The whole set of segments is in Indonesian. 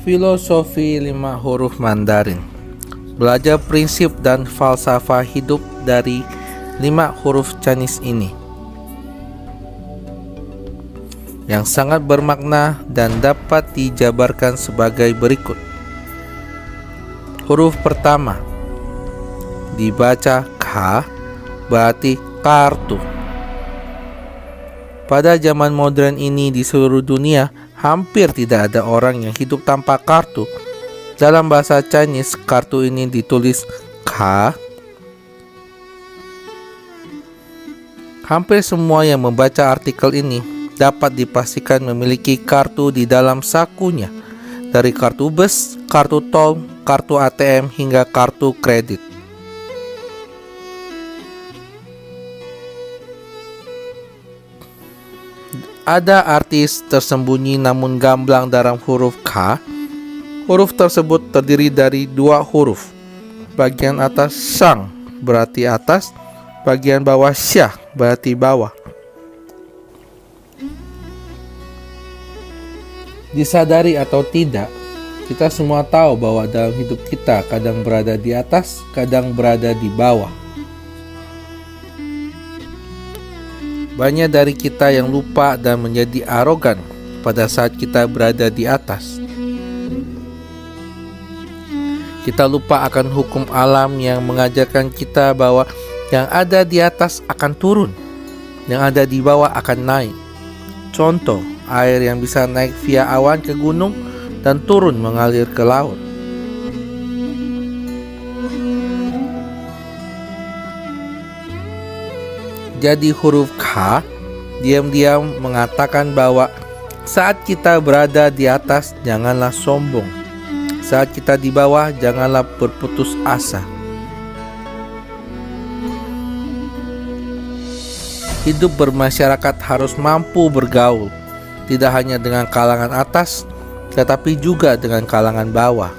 Filosofi 5 huruf Mandarin. Belajar prinsip dan falsafah hidup dari 5 huruf Chinese ini, yang sangat bermakna dan dapat dijabarkan sebagai berikut. Huruf pertama dibaca ka, berarti kartu. Pada zaman modern ini di seluruh dunia, hampir tidak ada orang yang hidup tanpa kartu. Dalam bahasa Chinese, kartu ini ditulis ka. Hampir semua yang membaca artikel ini dapat dipastikan memiliki kartu di dalam sakunya, dari kartu bus, kartu tol, kartu ATM, hingga kartu kredit. Ada artis tersembunyi namun gamblang dalam huruf K. Huruf tersebut terdiri dari 2 huruf. Bagian atas sang berarti atas, bagian bawah syah berarti bawah. Disadari atau tidak, kita semua tahu bahwa dalam hidup kita kadang berada di atas, kadang berada di bawah. Banyak dari kita yang lupa dan menjadi arogan pada saat kita berada di atas. Kita lupa akan hukum alam yang mengajarkan kita bahwa yang ada di atas akan turun, yang ada di bawah akan naik. Contoh, air yang bisa naik via awan ke gunung dan turun mengalir ke laut. Jadi huruf K diam-diam mengatakan bahwa saat kita berada di atas, janganlah sombong. Saat kita di bawah, janganlah berputus asa. Hidup bermasyarakat harus mampu bergaul, tidak hanya dengan kalangan atas, tetapi juga dengan kalangan bawah.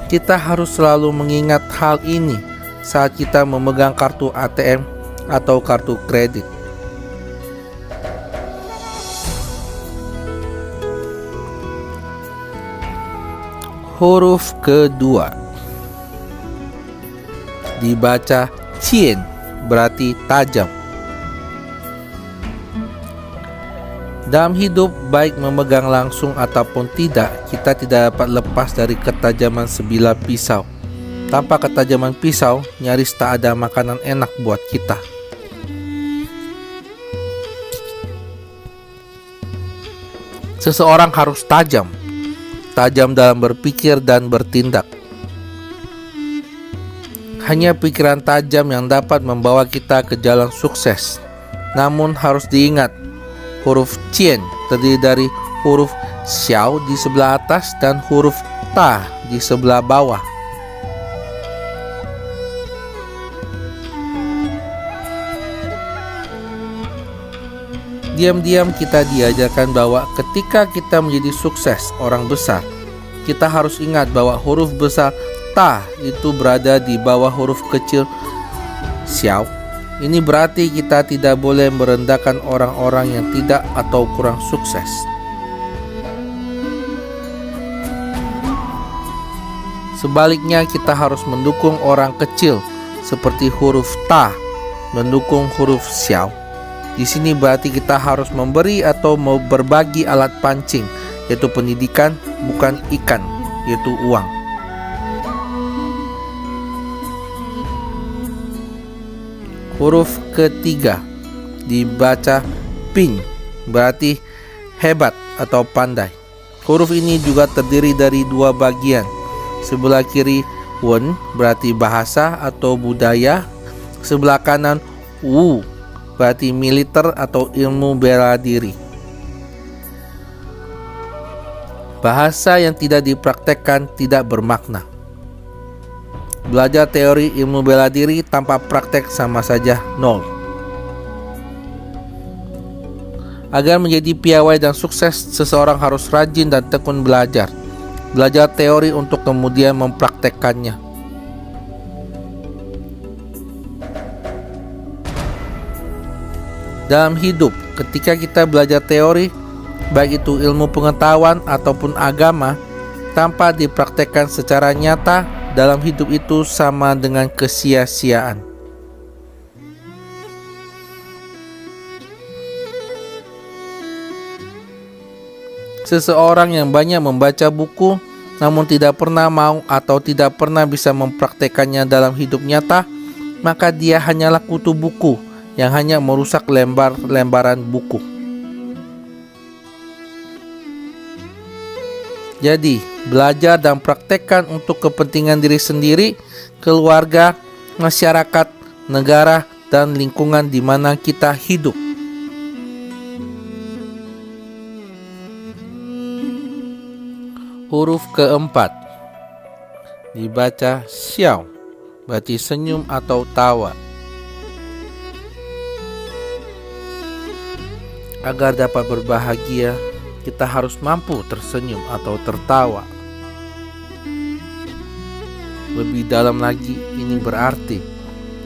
Kita harus selalu mengingat hal ini saat kita memegang kartu ATM atau kartu kredit. Huruf kedua dibaca cien, berarti tajam. Dalam hidup, baik memegang langsung ataupun tidak, kita tidak dapat lepas dari ketajaman sebilah pisau. Tanpa ketajaman pisau, nyaris tak ada makanan enak buat kita. Seseorang harus tajam dalam berpikir dan bertindak. Hanya pikiran tajam yang dapat membawa kita ke jalan sukses. Namun harus diingat, huruf cien terdiri dari huruf xiao di sebelah atas dan huruf ta di sebelah bawah. Diam-diam kita diajarkan bahwa ketika kita menjadi sukses orang besar, kita harus ingat bahwa huruf besar ta itu berada di bawah huruf kecil xiao. Ini berarti kita tidak boleh merendahkan orang-orang yang tidak atau kurang sukses. Sebaliknya, kita harus mendukung orang kecil seperti huruf ta mendukung huruf xiao. Di sini berarti kita harus memberi atau mau berbagi alat pancing, yaitu pendidikan, bukan ikan, yaitu uang. Huruf ketiga dibaca ping, berarti hebat atau pandai. Huruf ini juga terdiri dari 2 bagian. Sebelah kiri wen berarti bahasa atau budaya, sebelah kanan wu berarti militer atau ilmu bela diri. Bahasa yang tidak dipraktekkan tidak bermakna. Belajar teori ilmu bela diri tanpa praktek sama saja nol. Agar menjadi piawai dan sukses, seseorang harus rajin dan tekun belajar. Belajar teori untuk kemudian mempraktekkannya. Dalam hidup, ketika kita belajar teori, baik itu ilmu pengetahuan ataupun agama, tanpa dipraktekkan secara nyata dalam hidup itu sama dengan kesia-siaan. Seseorang yang banyak membaca buku namun tidak pernah mau atau tidak pernah bisa mempraktekannya dalam hidup nyata, maka dia hanyalah kutu buku yang hanya merusak lembar-lembaran buku. Jadi, belajar dan praktekkan untuk kepentingan diri sendiri, keluarga, masyarakat, negara, dan lingkungan di mana kita hidup. Huruf keempat dibaca xiao, berarti senyum atau tawa. Agar dapat berbahagia, kita harus mampu tersenyum atau tertawa. Lebih dalam lagi, ini berarti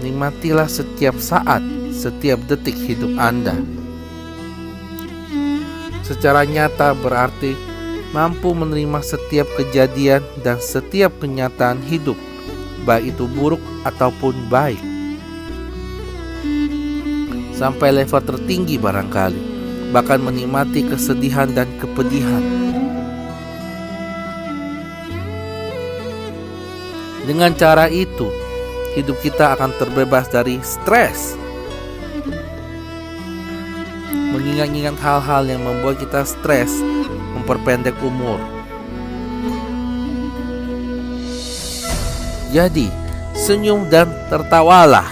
nikmatilah setiap saat, setiap detik hidup Anda. Secara nyata berarti mampu menerima setiap kejadian dan setiap kenyataan hidup, baik itu buruk ataupun baik. Sampai level tertinggi barangkali, bahkan menikmati kesedihan dan kepedihan. Dengan cara itu, hidup kita akan terbebas dari stres. Mengingat-ingat hal-hal yang membuat kita stres memperpendek umur. Jadi, senyum dan tertawalah.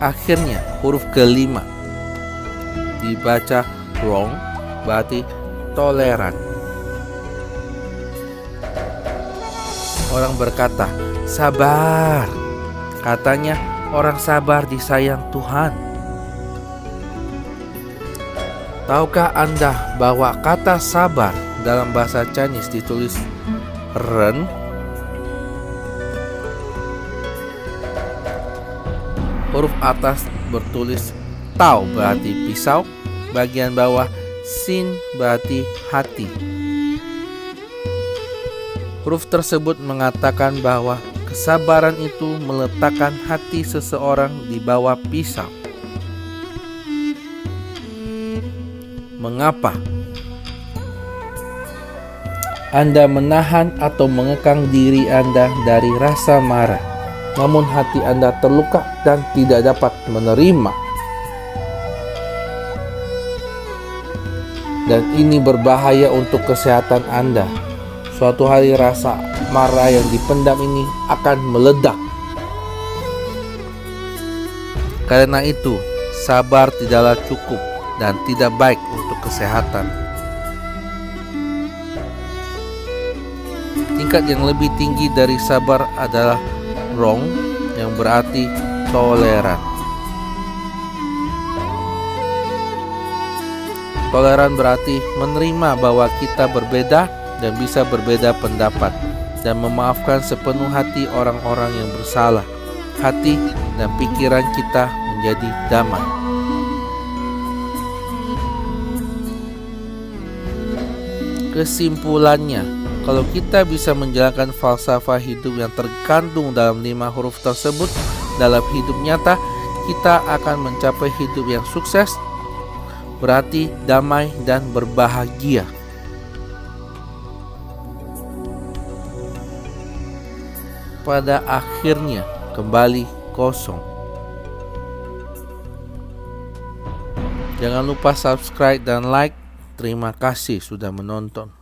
Akhirnya, huruf kelima dibaca rong, berarti toleran. Orang berkata, sabar. Katanya, orang sabar disayang Tuhan. Tahukah Anda bahwa kata sabar dalam bahasa Chinese ditulis ren? Huruf atas bertulis tao, berarti pisau. Bagian bawah sin, berarti hati. Huruf tersebut mengatakan bahwa kesabaran itu meletakkan hati seseorang di bawah pisau. Mengapa Anda menahan atau mengekang diri Anda dari rasa marah, namun hati Anda terluka dan tidak dapat menerima? Dan ini berbahaya untuk kesehatan Anda. Suatu hari rasa marah yang dipendam ini akan meledak. Karena itu, sabar tidaklah cukup dan tidak baik untuk kesehatan. Tingkat yang lebih tinggi dari sabar adalah rong, yang berarti toleran. Toleran berarti menerima bahwa kita berbeda dan bisa berbeda pendapat, dan memaafkan sepenuh hati orang-orang yang bersalah. Hati dan pikiran kita menjadi damai. Kesimpulannya, kalau kita bisa menjalankan falsafah hidup yang terkandung dalam 5 huruf tersebut dalam hidup nyata, kita akan mencapai hidup yang sukses, berarti damai dan berbahagia. Pada akhirnya kembali kosong. Jangan lupa subscribe dan like. Terima kasih sudah menonton.